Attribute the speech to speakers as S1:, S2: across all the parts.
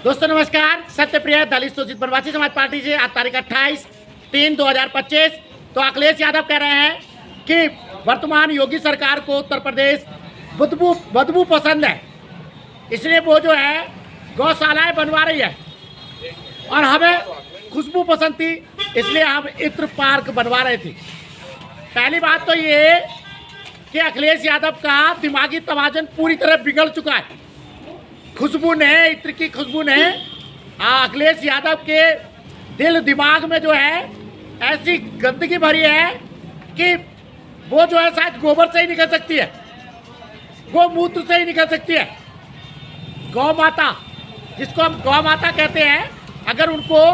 S1: दोस्तों नमस्कार। सत्यप्रिय दलित शोषित वनवासी समाज पार्टी से आज तारीख 28/3/2025। तो अखिलेश यादव कह रहे हैं कि वर्तमान योगी सरकार को उत्तर प्रदेश बदबू पसंद है, इसलिए वो जो है गौशालाएं बनवा रही है और हमें खुशबू पसंद थी, इसलिए हम इत्र पार्क बनवा रहे थे। पहली बात तो ये कि अखिलेश यादव का दिमागी तवाज़ुन पूरी तरह बिगड़ चुका है। खुशबू ने, इत्र की खुशबू ने अखिलेश यादव के दिल दिमाग में जो है ऐसी गंदगी भरी है कि वो जो है शायद गोबर से ही निकल सकती है, गोमूत्र से ही निकल सकती है। गौ माता, जिसको हम गौ माता कहते हैं, अगर उनको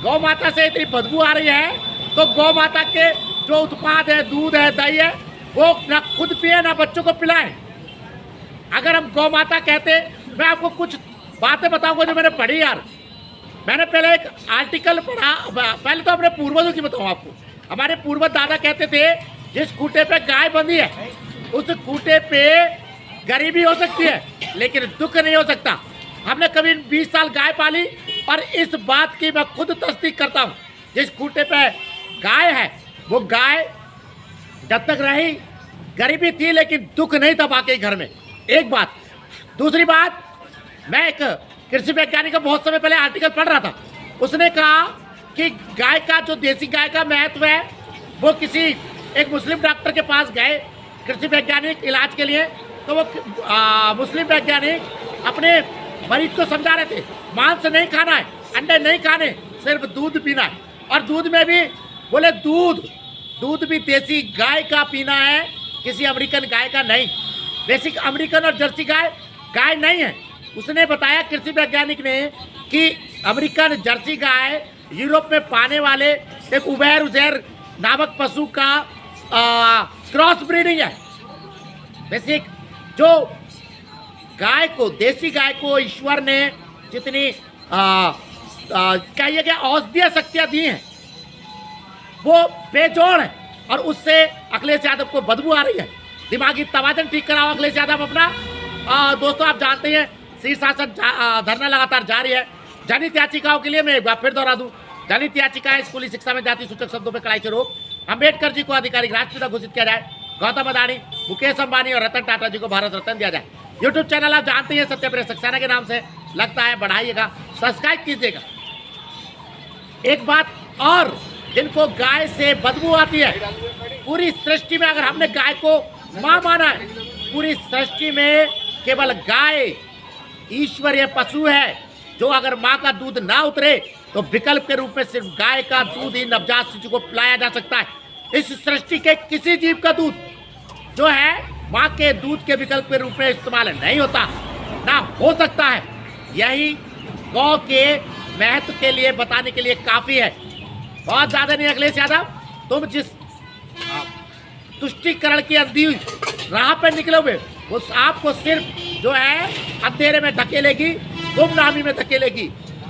S1: गौ माता से इतनी बदबू आ रही है तो गौ माता के जो उत्पाद है, दूध है, दही है, वो ना खुद पिए ना बच्चों को पिलाएं। अगर हम गौ माता कहते, मैं आपको कुछ बातें बताऊंगा जो मैंने पढ़ी यार। मैंने पहले एक आर्टिकल पढ़ा, पहले तो अपने पूर्वजों की बताऊं आपको। हमारे पूर्वज दादा कहते थे जिस खूंटे पे गाय बंधी है उस खूंटे पे गरीबी हो सकती है लेकिन दुख नहीं हो सकता। हमने कभी 20 साल गाय पाली और इस बात की मैं खुद तस्दीक करता हूँ। जिस खूंटे पे गाय है वो गाय जब तक रही गरीबी थी लेकिन दुख नहीं था बाकी घर में। एक बात। दूसरी बात, मैं एक कृषि वैज्ञानिक का बहुत समय पहले आर्टिकल पढ़ रहा था। उसने कहा कि गाय का जो देसी गाय का महत्व है, वो किसी एक मुस्लिम डॉक्टर के पास गए कृषि वैज्ञानिक इलाज के लिए, तो वो मुस्लिम वैज्ञानिक अपने मरीज को समझा रहे थे मांस नहीं खाना है, अंडे नहीं खाने, सिर्फ दूध पीना है। और दूध में भी बोले दूध भी देसी गाय का पीना है, किसी अमेरिकन गाय का नहीं। बेसिक अमेरिकन और जर्सी गाय नहीं है। उसने बताया कृषि वैज्ञानिक ने कि अमेरिकन जर्सी गाय यूरोप में पाने वाले एक उज़ैर नामक पशु का क्रॉस ब्रीडिंग है। बेसिक जो गाय को, देसी गाय को ईश्वर ने जितनी कहिए कि औषधीय शक्तियाँ दी हैं वो बेजोड़ है, और उससे अखिलेश यादव को बदबू आ रही है। दिमागी तवाज़ुन ठीक कराओ अखिलेश यादव अपना। दोस्तों आप जानते हैं शीर्षासन धरना लगातार जारी है। जनहित याचिकाओं के लिए मैं एक बार फिर दोहरा दूं, जनहित याचिकाएं स्कूली शिक्षा में जाति सूचक शब्दों पर कड़ाई से रोक, अम्बेडकर जी को आधिकारिक राष्ट्रपिता घोषित किया जाए, गौतम अदानी, मुकेश अंबानी और रतन टाटा जी को भारत रत्न दिया जाए। यूट्यूब चैनल आप जानते हैं सत्यप्रिय सक्सेना के नाम से लगता है, बढ़ाइएगा, सब्सक्राइब कीजिएगा। एक बात और, जिनको गाय से बदबू आती है, पूरी सृष्टि में अगर हमने गाय को माँ माना है, पूरी सृष्टि में केवल गाय ईश्वरीय पशु है जो अगर माँ का दूध ना उतरे तो विकल्प के रूप में सिर्फ गाय का दूध ही नवजात शिशु को पिलाया जा सकता है। इस सृष्टि के किसी जीव का दूध जो है माँ के दूध के विकल्प के रूप में इस्तेमाल नहीं होता, ना हो सकता है। यही गौ के महत्व के लिए बताने के लिए काफ़ी है। बहुत ज़्यादा नहीं अखिलेश यादव, तुम जिस तुष्टिकरण की अंधी राह पर निकले हुए, वो आपको सिर्फ जो है अंधेरे में धकेलेगी, गुमनामी में धकेलेगी।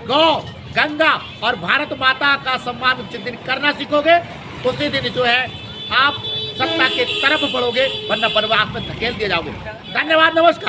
S1: गौ, गंगा और भारत माता का सम्मान जिस दिन करना सीखोगे उसी दिन जो है आप सत्ता के तरफ बढ़ोगे, वरना वनवास में धकेल दिए जाओगे। धन्यवाद, नमस्कार।